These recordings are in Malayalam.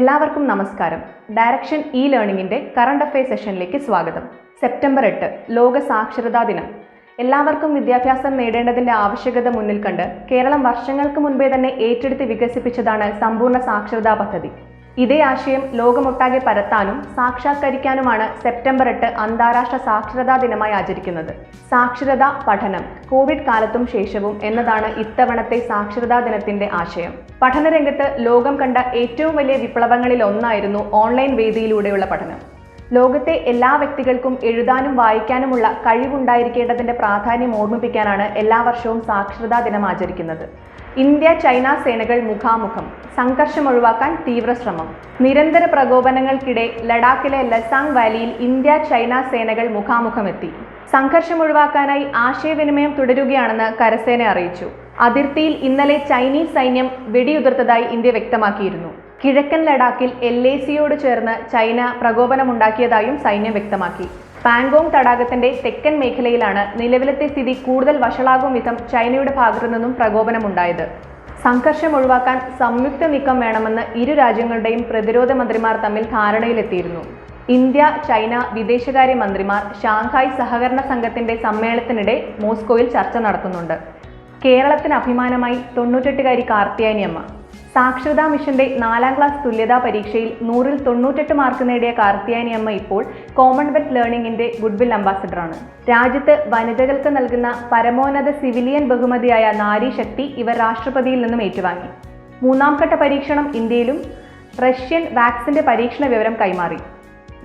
എല്ലാവർക്കും നമസ്കാരം. ഡയറക്ഷൻ ലേണിംഗിന്റെ കറണ്ട് അഫയേഴ്സ് സെഷനിലേക്ക് സ്വാഗതം. സെപ്റ്റംബർ 8 ലോക സാക്ഷരതാ ദിനം. എല്ലാവർക്കും വിദ്യാഭ്യാസം നേടേണ്ടതിന്റെ ആവശ്യകത മുന്നിൽ കണ്ട് കേരളം വർഷങ്ങൾക്ക് മുൻപേ തന്നെ ഏറ്റെടുത്ത് വികസിപ്പിച്ചതാണ് സമ്പൂർണ്ണ സാക്ഷരതാ പദ്ധതി. ഇതേ ആശയം ലോകമൊട്ടാകെ പരത്താനും സാക്ഷാത്കരിക്കാനുമാണ് സെപ്റ്റംബർ 8 അന്താരാഷ്ട്ര സാക്ഷരതാ ദിനമായി ആചരിക്കുന്നത്. സാക്ഷരത പഠനം കോവിഡ് കാലത്തും ശേഷവും എന്നതാണ് ഇത്തവണത്തെ സാക്ഷരതാ ദിനത്തിന്റെ ആശയം. പഠനരംഗത്ത് ലോകം കണ്ട ഏറ്റവും വലിയ വിപ്ലവങ്ങളിൽ ഒന്നായിരുന്നു ഓൺലൈൻ വേദിയിലൂടെയുള്ള പഠനം. ലോകത്തെ എല്ലാ വ്യക്തികൾക്കും എഴുതാനും വായിക്കാനുമുള്ള കഴിവുണ്ടായിരിക്കേണ്ടതിന്റെ പ്രാധാന്യം ഓർമ്മിപ്പിക്കാനാണ് എല്ലാ വർഷവും സാക്ഷരതാ ദിനം ആചരിക്കുന്നത്. ഇന്ത്യ ചൈന സേനകൾ മുഖാമുഖം, സംഘർഷം ഒഴിവാക്കാൻ തീവ്ര ശ്രമം. നിരന്തര പ്രകോപനങ്ങൾക്കിടെ ലഡാക്കിലെ ലസാങ് വാലിയിൽ ഇന്ത്യ ചൈന സേനകൾ മുഖാമുഖമെത്തി. സംഘർഷം ഒഴിവാക്കാനായി ആശയവിനിമയം തുടരുകയാണെന്ന് കരസേന അറിയിച്ചു. അതിർത്തിയിൽ ഇന്നലെ ചൈനീസ് സൈന്യം വെടിയുതിർത്തതായി ഇന്ത്യ വ്യക്തമാക്കിയിരുന്നു. കിഴക്കൻ ലഡാക്കിൽ LACയോട് ചേർന്ന് ചൈന പ്രകോപനമുണ്ടാക്കിയതായും സൈന്യം വ്യക്തമാക്കി. പാങ്കോങ് തടാകത്തിന്റെ തെക്കൻ മേഖലയിലാണ് നിലവിലത്തെ സ്ഥിതി കൂടുതൽ വഷളാകും വിധം ചൈനയുടെ ഭാഗത്തു നിന്നും പ്രകോപനമുണ്ടായത്. സംഘർഷം ഒഴിവാക്കാൻ സംയുക്ത നീക്കം വേണമെന്ന് ഇരു രാജ്യങ്ങളുടെയും പ്രതിരോധ മന്ത്രിമാർ തമ്മിൽ ധാരണയിലെത്തിയിരുന്നു. ഇന്ത്യ ചൈന വിദേശകാര്യ മന്ത്രിമാർ ഷാങ്ഹായ് സഹകരണ സംഘത്തിന്റെ സമ്മേളനത്തിനിടെ മോസ്കോയിൽ ചർച്ച നടത്തുന്നുണ്ട്. കേരളത്തിന് അഭിമാനമായി 98-കാരി കാർത്തിയായനിയമ്മ. സാക്ഷരതാ മിഷന്റെ 4ാം ക്ലാസ് തുല്യതാ പരീക്ഷയിൽ 100-ൽ 98 മാർക്ക് നേടിയ കാർത്തിയായനിയമ്മ ഇപ്പോൾ കോമൺവെൽത്ത് ലേണിംഗിന്റെ ഗുഡ്വിൽ അംബാസഡറാണ്. രാജ്യത്ത് വനിതകൾക്ക് നൽകുന്ന പരമോന്നത സിവിലിയൻ ബഹുമതിയായ നാരി ശക്തി ഇവർ രാഷ്ട്രപതിയിൽ നിന്നും ഏറ്റുവാങ്ങി. 3ാം ഘട്ട പരീക്ഷണം ഇന്ത്യയിലും. റഷ്യൻ വാക്സിന്റെ പരീക്ഷണ വിവരം കൈമാറി.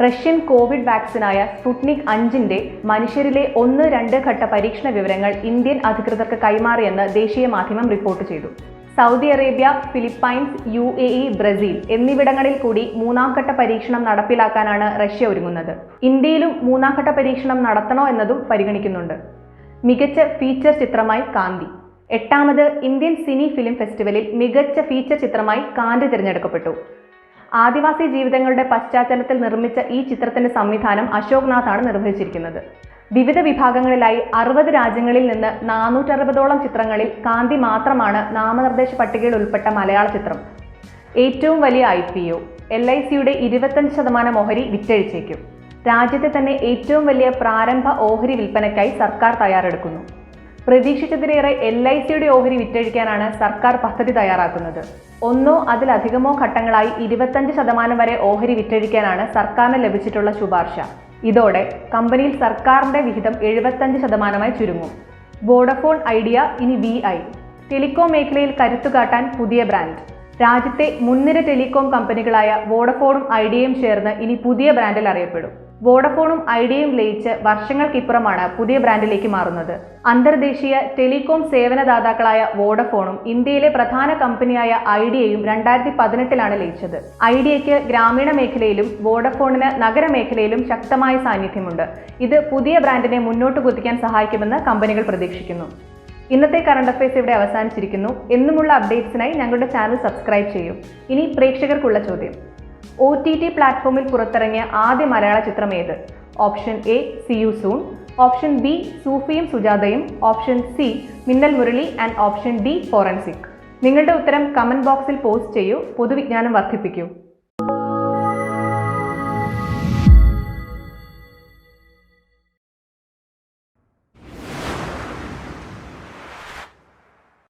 റഷ്യൻ കോവിഡ് വാക്സിനായ സ്പുട്നിക് 5ന്റെ മനുഷ്യരിലെ 1-2 ഘട്ട പരീക്ഷണ വിവരങ്ങൾ ഇന്ത്യൻ അധികൃതർക്ക് കൈമാറിയെന്ന് ദേശീയ മാധ്യമം റിപ്പോർട്ട് ചെയ്തു. Saudi Arabia, Philippines, UAE, Brazil എന്നിവിടങ്ങളിൽ കൂടി 3ാം ഘട്ട പരീക്ഷണം നടപ്പിലാക്കാനാണ് റഷ്യ ഒരുങ്ങുന്നത്. ഇന്ത്യയിലും 3ാം ഘട്ട പരീക്ഷണം നടത്തണോ എന്നതും പരിഗണിക്കുന്നുണ്ട്. മികച്ച ഫീച്ചർ ചിത്രമായി കാന്തി. 8ാമത് ഇന്ത്യൻ സിനി ഫിലിം ഫെസ്റ്റിവലിൽ മികച്ച ഫീച്ചർ ചിത്രമായി കാന്തി തിരഞ്ഞെടുക്കപ്പെട്ടു. ആദിവാസി ജീവിതങ്ങളുടെ പശ്ചാത്തലത്തിൽ നിർമ്മിച്ച ഈ ചിത്രത്തിന്റെ സംവിധാനം അശോക് നാഥാണ് നിർവഹിച്ചിരിക്കുന്നത്. വിവിധ വിഭാഗങ്ങളിലായി 60 രാജ്യങ്ങളിൽ നിന്ന് 460ഓളം ചിത്രങ്ങളിൽ കാന്തി മാത്രമാണ് നാമനിർദ്ദേശ പട്ടികയിൽ ഉൾപ്പെട്ട മലയാള ചിത്രം. ഏറ്റവും വലിയ IPO LICയുടെ 25% ഓഹരി വിറ്റഴിച്ചേക്കും. രാജ്യത്തെ തന്നെ ഏറ്റവും വലിയ പ്രാരംഭ ഓഹരി വിൽപ്പനയ്ക്കായി സർക്കാർ തയ്യാറെടുക്കുന്നു. പ്രതീക്ഷിച്ചതിലേറെ LICയുടെ ഓഹരി വിറ്റഴിക്കാനാണ് സർക്കാർ പദ്ധതി തയ്യാറാക്കുന്നത്. 1 അതിലധികമോ ഘട്ടങ്ങളായി 25% വരെ ഓഹരി വിറ്റഴിക്കാനാണ് സർക്കാരിന് ലഭിച്ചിട്ടുള്ള ശുപാർശ. ഇതോടെ കമ്പനിയിൽ സർക്കാരിന്റെ വിഹിതം 75%-ആയി ചുരുങ്ങും. വോഡഫോൺ ഐഡിയ ഇനി VI. ടെലികോം മേഖലയിൽ കരുത്തുകാട്ടാൻ പുതിയ ബ്രാൻഡ്. രാജ്യത്തെ മുൻനിര ടെലികോം കമ്പനികളായ വോഡഫോണും ഐഡിയയും ചേർന്ന് ഇനി പുതിയ ബ്രാൻഡിൽ അറിയപ്പെടും. വോഡഫോണും ഐഡിയയും ലയിച്ച് വർഷങ്ങൾക്കിപ്പുറമാണ് പുതിയ ബ്രാൻഡിലേക്ക് മാറുന്നത്. അന്തർദേശീയ ടെലികോം സേവനദാതാക്കളായ വോഡഫോണും ഇന്ത്യയിലെ പ്രധാന കമ്പനിയായ ഐഡിയയും 2018-ലാണ് ലയിച്ചത്. ഐഡിയയ്ക്ക് ഗ്രാമീണ മേഖലയിലും വോഡഫോണിന് നഗരമേഖലയിലും ശക്തമായ സാന്നിധ്യമുണ്ട്. ഇത് പുതിയ ബ്രാൻഡിനെ മുന്നോട്ട് കുതിക്കാൻ സഹായിക്കുമെന്ന് കമ്പനികൾ പ്രതീക്ഷിക്കുന്നു. ഇന്നത്തെ കറണ്ട് അഫയേഴ്സ് ഇവിടെ അവസാനിച്ചിരിക്കുന്നു. എന്നുമുള്ള അപ്ഡേറ്റ്സിനായി ഞങ്ങളുടെ ചാനൽ സബ്സ്ക്രൈബ് ചെയ്യൂ. ഇനി പ്രേക്ഷകർക്കുള്ള ചോദ്യം: OTT പ്ലാറ്റ്ഫോമിൽ പുറത്തിറങ്ങിയ ആദ്യ മലയാള ചിത്രം ഏത്? Option A See You Soon, option B സൂഫിയും സുജാതയും, option C Minnal Murali and option D Forensic. നിങ്ങളുടെ ഉത്തരം കമന്റ് ബോക്സിൽ പോസ്റ്റ് ചെയ്യൂ. പൊതുവിജ്ഞാനം വർദ്ധിപ്പിക്കൂ.